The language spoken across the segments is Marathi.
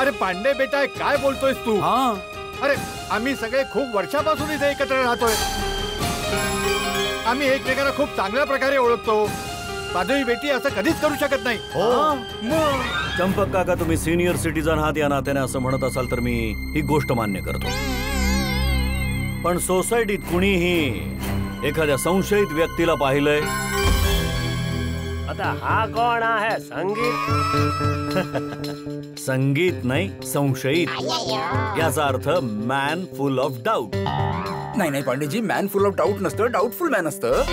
अरे पांडे बेटा काय बोलतोयस तू? हाँ अरे आम्ही सगळे खूप वर्षापासून इथे एकत्र राहतोय. आम्ही एकमेकांना खूप चांगल्या प्रकारे ओळखतो. माधवी बेटी असं कधीच करू शकत नाही. चंपक काका, तुम्ही सिनियर सिटीजन आहात या नात्याने असं म्हणत असाल तर मी ही गोष्ट मान्य करतो. पण सोसायटीत कुणीही एखाद्या संशयित व्यक्तीला पाहिलंय? आता हा कोण आहे? संगीत? संगीत नाही, संशयित. याचा अर्थ मॅन फुल ऑफ डाऊट. नहीं नहीं Pandeji, man full of doubt नसतं, डाऊटफुल मॅन असतं.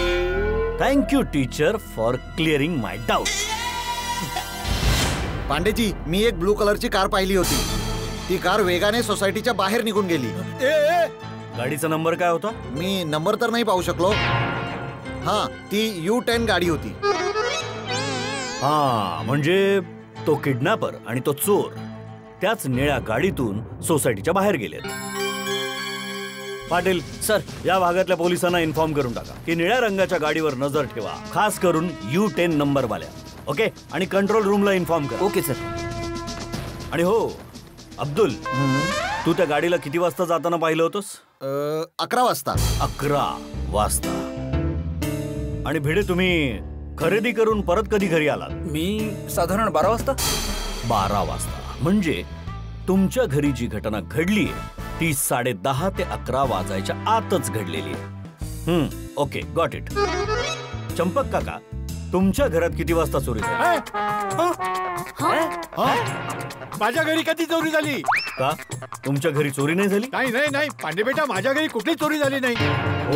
Thank you teacher for clearing my doubt. Pandeji, मी एक ब्लू कलरची कार पाहिली होती. ती कार वेगाने सोसायटीच्या बाहेर निघून गेली. गाडीचा नंबर काय होता? मी नंबर तर नाही पाहू शकलो. हा, ती U10 गाडी होती. हा, म्हणजे तो किडनॅपर आणि तो चोर त्याच निळ्या गाडीतून सोसायटीच्या बाहेर गेलेत. पाटील सर, या भागातल्या पोलिसांना इन्फॉर्म करून टाका की निळ्या रंगाच्या गाडीवर नजर ठेवा, खास करून U10 नंबर वाल्या. ओके, आणि कंट्रोल रूमला इन्फॉर्म करा. Okay sir. आणि हो अब्दुल, तू त्या गाडीला किती वाजता जाताना पाहिलं होतंस? 11 वाजता. 11 वाजता. आणि भिडे, तुम्ही खरेदी करून परत कधी घरी आलात? मी साधारण 12 वाजता. 12 वाजता म्हणजे तुमच्या घरी जी घटना घडली ती 10:30 ते 11 वाजायच्या आतच घडलेली आहे. Okay, got it. चंपक काका, तुमच्या घरात किती वाजता चोरी झाली? माझ्या घरी कधी चोरी झाली? का तुमच्या घरी चोरी नाही झाली? नाही नाही नाही पांडे बेटा, माझ्या घरी कुठली चोरी झाली नाही.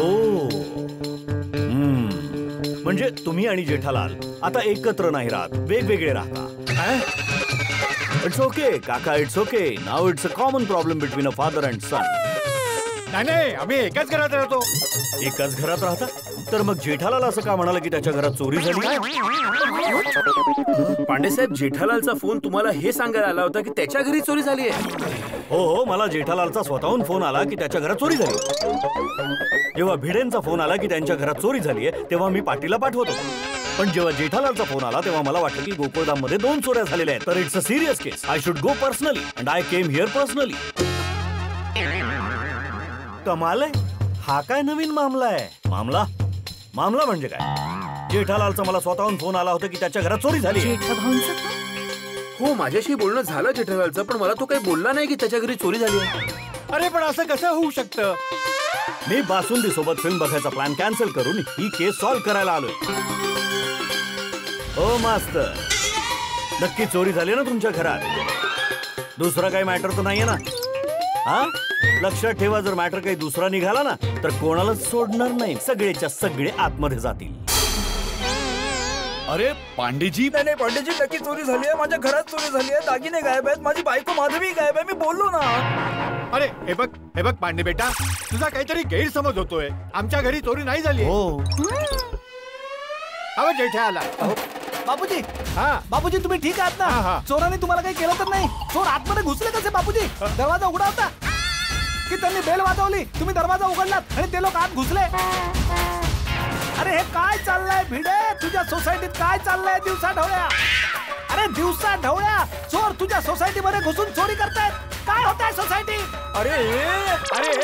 ओ, म्हणजे तुम्ही आणि जेठालाल आता एकत्र नाही राहत, वेगवेगळे राहता. इट्स ओके काका, it's okay. Now it's a common problem between a father and son. नाही नाही, आम्ही एकाच घरात राहतो. एकाच घरात राहता? तर मग जेठालाल असं का म्हणाला की त्याच्या घरात चोरी झाली? पांडे साहेब, जेठालालचा फोन तुम्हाला हे सांगायला आला होता की त्याच्या घरी चोरी झाली आहे. हो, मला जेठालालचा स्वतःहून फोन आला की त्याच्या घरात चोरी झाली. जेव्हा भिडेंचा फोन आला की त्यांच्या घरात चोरी झाली आहे तेव्हा मी पाटीलला पाठवत होतो. पण जेव्हा जेठालालचा फोन आला तेव्हा मला वाटलं की गोकुळधाममध्ये 2 चोऱ्या झालेल्या आहेत. तर it's a serious case. I should go personally and I came here personally. कमाल आहे, हा काय नवीन मामला आहे? मामला म्हणजे काय? जेठालालचा मला स्वतःहून फोन आला होता की त्याच्या घरात चोरी झाली. हो, माझ्याशी बोलणं झालं जेठालालचं, पण मला तो काही बोलला नाही की त्याच्या घरी चोरी झाली आहे. अरे पण असं कसं होऊ शकतं? मी बासुंदी सोबत फिल्म बघायचा प्लॅन कॅन्सल करून ही केस सॉल्व्ह करायला आलोय. ओ मास्तर, नक्की चोरी झाली ना तुमच्या घरात? दुसरा काही मॅटर तर नाहीये ना? हा, लक्षात ठेवा, जर मॅटर काही दुसरा निघाला ना तर कोणालाच सोडणार नाही. सगळेच्या सगळे आतमध्ये जातील. अरे पांडेजी, नाही पांडेजी, नक्की चोरी झाली आहे. माझ्या घरात चोरी झाली आहे. दागिने गायब आहेत. माझी बायको माधवी गायब आहे. मी बोललो ना. अरे हे बघ पांडे बेटा, तुझा काहीतरी गैरसमज होतोय. आमच्या घरी चोरी नाही झाली. हो, अहो जेठ्या आला. बापूजी, हा बापूजी तुम्ही ठीक आहात ना? चोरांनी तुम्हाला काही केलं तर नाही? चोर आतमध्ये घुसले कसे बापूजी? दरवाजा उघडा होता की त्यांनी बेल वाजवली, तुम्ही दरवाजा उघडलात आणि ते लोक आत घुसले? अरे हे काय चाललंय भिडे? तुझ्या सोसायटीत काय चाललंय दिवसा ढवळ्या? अरे दिवसा ढवळ्या चोर तुझ्या सोसायटी मध्ये घुसून चोरी करतायत. काय होत आहे सोसायटी? अरे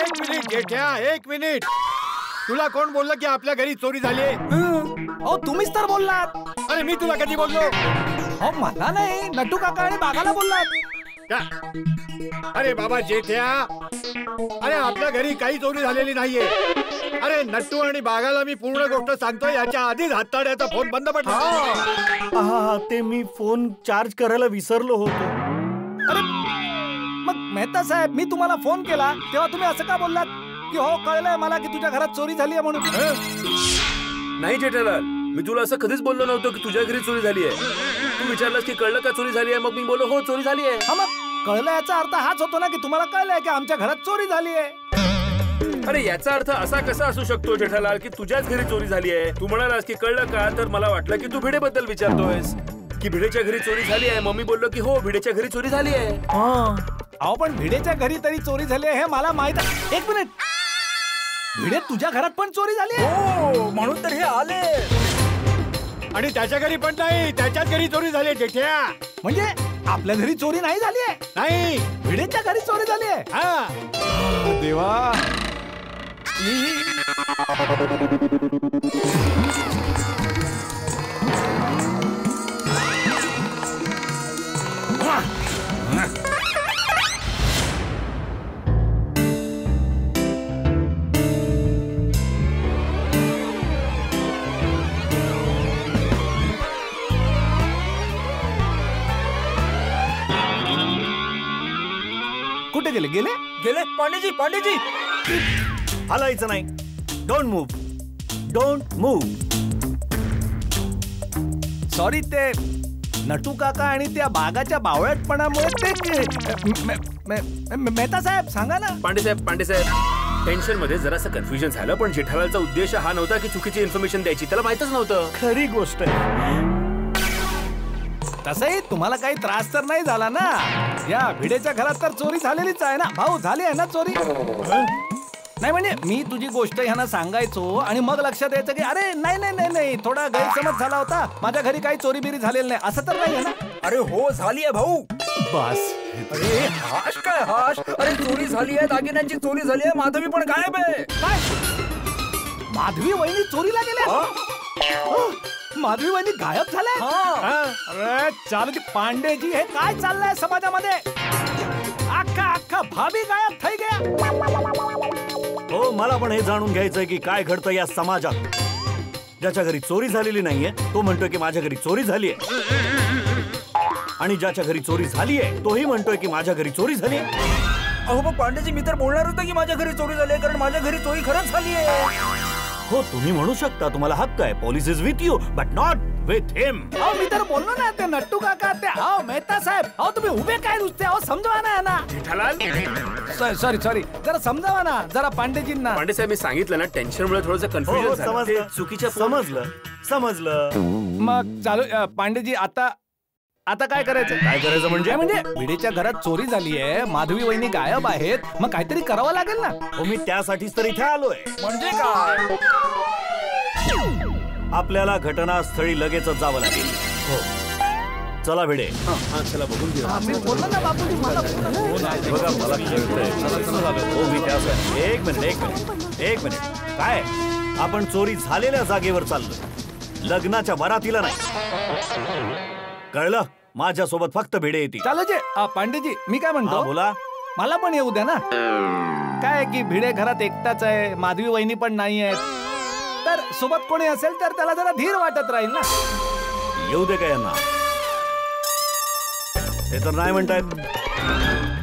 एक मिनिट जेठ्या, 1 मिनिट. तुला कोण बोललं की आपल्या घरी चोरी झाली? अहो तुम्हीच तर बोललात. अरे मी तुला कधी बोललो? अहो मला नाही, नटू काका आणि बागाला बोललात. अरे बाबा जेठ्या, अरे आपल्या घरी काही चोरी झालेली नाहीये. अरे नट्टू आणि बागाला मी पूर्ण गोष्ट सांगतोय. याच्या आधीच हाताड्याचा फोन बंद पडला. हा, ते मी फोन चार्ज करायला विसरलो होतो. अरे मग मेहता साहेब, मी तुम्हाला फोन केला तेव्हा तुम्ही असं का बोललात की हो कळलंय मला की तुझ्या घरात चोरी झाली आहे म्हणून? नाही जेठालाल, मी तुला असं कधीच बोललो नव्हतो की तुझ्या घरी चोरी झाली आहे. तू विचारलास की कळलं का चोरी झाली आहे, मग मी बोललो हो चोरी झाली आहे. हा, मग कळलं याचा अर्थ हाच होतो ना की तुम्हाला कळलंय की आमच्या घरात चोरी झाली आहे. अरे याचा अर्थ असा कसा असू शकतो जेठालाल की तुझ्याच घरी चोरी झाली आहे? तू म्हणालास की कळलं का, तर मला वाटलं की तू भिडेबद्दल विचारतोयस की भिडेच्या घरी चोरी झाली आहे. मग मी बोललो की हो भिडेच्या घरी चोरी झाली आहे. अहो पण भिडेच्या घरी तरी चोरी झाली आहे हे मला माहित आहे. 1 मिनिट, भिडे तुझ्या घरात पण चोरी झाली आहे? हो, म्हणून तर हे आले. आणि त्याच्या घरी पण नाही, त्याच्याच घरी चोरी झाली जेठ्या. म्हणजे आपल्या घरी चोरी नाही झाली आहे, नाही. भिडेच्या घरी चोरी झाली आहे. हा, देवा. कुठे गेले गेले गेले पांडेजी पांडेजी. हलायचं नाही. Don't move, don't move. Sorry, ते नटू काका आणि त्या बागाच्या बावळटपणामुळे ते मेहता साहेब सांगा ना. पांडे साहेब टेन्शन मध्ये जरासं कन्फ्युजन झालं, पण जेठालालचा उद्देश हा नव्हता की चुकीची इन्फॉर्मेशन द्यायची. त्याला माहितच नव्हतं. खरी गोष्ट आहे. तसंही तुम्हाला काही त्रास तर नाही झाला ना. या भिडेच्या घरात तर चोरी झालेलीच आहे ना भाऊ. झाली आहे ना चोरी? नाही म्हणजे मी तुझी गोष्ट ह्यांना सांगायचो आणि मग लक्षात यायचं की अरे नाही नाही नाही नाही थोडा गैरसमज झाला होता, माझ्या घरी काही चोरी बिरी झालेली नाही, असं तर नाही आहे ना. अरे हो झाली आहे भाऊ. बस. अरे हाश काय हाश. अरे चोरी झाली आहे, दागिन्यांची चोरी झाली आहे, माधवी पण गायब आहे. काय माधवी वहिनी चोरीला गेल्या? माधवी वहिनी गायब झाल्या? अरे चालू की पांडेजी, हे काय चाललंय समाजामध्ये? अख्खा अख्खा भाभी गायब થઈ ગયા. हो, मला पण हे जाणून घ्यायचंय की काय घडतं या समाजात. ज्याच्या घरी चोरी झालेली नाहीये तो म्हणतोय की माझ्या घरी चोरी झालीये, आणि ज्याच्या घरी चोरी झालीये तोही म्हणतोय की माझ्या घरी चोरी झालीये. अहो मग पांडेजी, मी तर बोलणार होतो की माझ्या घरी चोरी झाली आहे, कारण माझ्या घरी चोरी खरंच झाली आहे. हो, तुम्ही म्हणू शकता, तुम्हाला हक्क आहे. Police is with you but not with him. अहो मी तर बोललो ना, ते नट्टू काका, ते अहो मेहता साहेब, अहो तुम्ही उभे काय नुसते? अहो समजावा ना यांना. जेठालाल सॉरी सॉरी, जरा समजावा ना जरा पांडेजींना. पांडे साहेब, मी सांगितलं ना, टेन्शनमुळे थोडंसं कन्फ्युजन झालं. समजलं. ते चुकीच्या समजलं. मग चालू पांडेजी, आता काय करायचं? काय करायचं म्हणजे? म्हणजे भिडेच्या घरात चोरी झाली आहे, माधवी वहिनी गायब आहेत, मग काहीतरी करावं लागेल ना. हो, मी त्यासाठीच तर इथे आलोय. म्हणजे काय? आपल्याला घटनास्थळी लगेचच जावं लागेल. हो, चला भिडे. चला बघून घेऊ. मी बोललो ना बापूजी, मला बघा, मला कळतंय. हो, मी त्याच. एक मिनिट. काय? आपण चोरी झालेल्या जागेवर चाललोय, लग्नाच्या वरातीला नाही. कळलं? माझ्या सोबत फक्त भिडे येतील. चालू जे पांडेजी, मी काय म्हणतो, बोला. मला पण येऊ द्या ना. काय की भिडे घरात एकटाच आहे, माधवी वहिनी पण नाही आहेत, तर सोबत कोणी असेल तर त्याला जरा धीर वाटत राहील ना. येऊ दे का यांना? ते तर नाही म्हणतायत.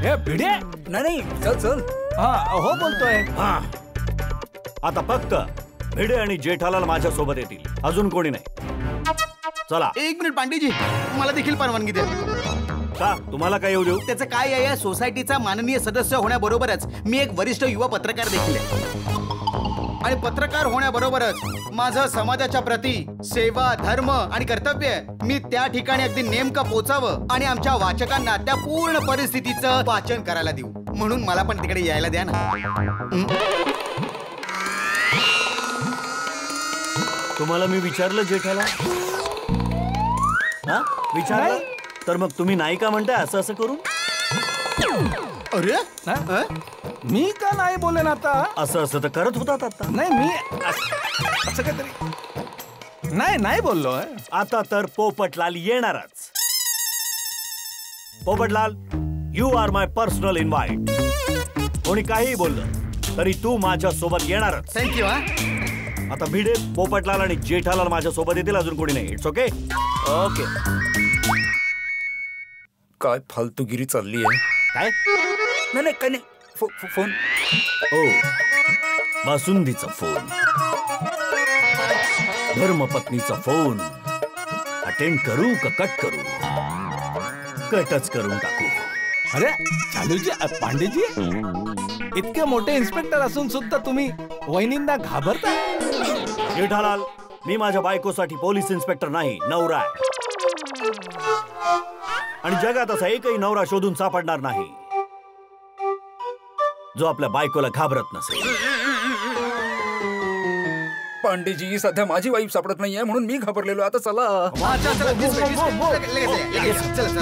हे भिडे, नाही चल. हा हो बोलतोय. हा, आता फक्त भिडे आणि जेठालाल माझ्या सोबत येतील, अजून कोणी नाही. चला. एक मिनिट पांडेजी, मला देखील परवानगी द्या. का तुम्हाला काय येऊ देऊ? त्याचं काय आहे, या सोसायटीचा माननीय सदस्य होण्याबरोबरच मी एक वरिष्ठ युवा पत्रकार देखील आहे, आणि पत्रकार होण्याबरोबरच माझं समाजाच्या प्रती सेवा, धर्म आणि कर्तव्य मी त्या ठिकाणी अगदी नेमकं पोचावं आणि आमच्या वाचकांना त्या पूर्ण परिस्थितीचं वाचन करायला देऊ, म्हणून मला पण तिकडे यायला द्या ना. तुम्हाला मी विचारलं जेठाला? हा, विचारलं? तर मग तुम्ही नाही का म्हणताय असं करून? अरे मी का नाही बोलेन आता? असं तर करत होतात आता. नाही, मी असं काहीतरी नाही बोललोय. आता तर पोपटलाल येणारच. Popatlal, you are my personal invite. कोणी काही बोललं तरी तू माझ्या सोबत येणारच. थँक्यू. आता भिडे, पोपटलाल आणि जेठालाल माझ्या सोबत येतील, अजून कोणी नाही. It's okay. ओके. काय फालतूगिरी चालली आहे? काय? नाही काय नाही. फोन. ओ, बासुंदीचा फोन, धर्मपत्नीचा फोन. अटेंड करू का कट करू? कटच करून टाकू. अरे चालूजी, पांडेजी, इतके मोठे इन्स्पेक्टर असून सुद्धा तुम्ही वहिनींना घाबरता? जेठालाल, मी माझ्या बायकोसाठी पोलीस इन्स्पेक्टर नाही, नवरा आहे. आणि जगात असा एकही नवरा शोधून सापडणार नाही जो आपल्या बायकोला घाबरत नसेल. पांडेजी, सध्या माझी वाईफ सापडत नाहीये म्हणून मी घाबरलेलो. आता चला. चला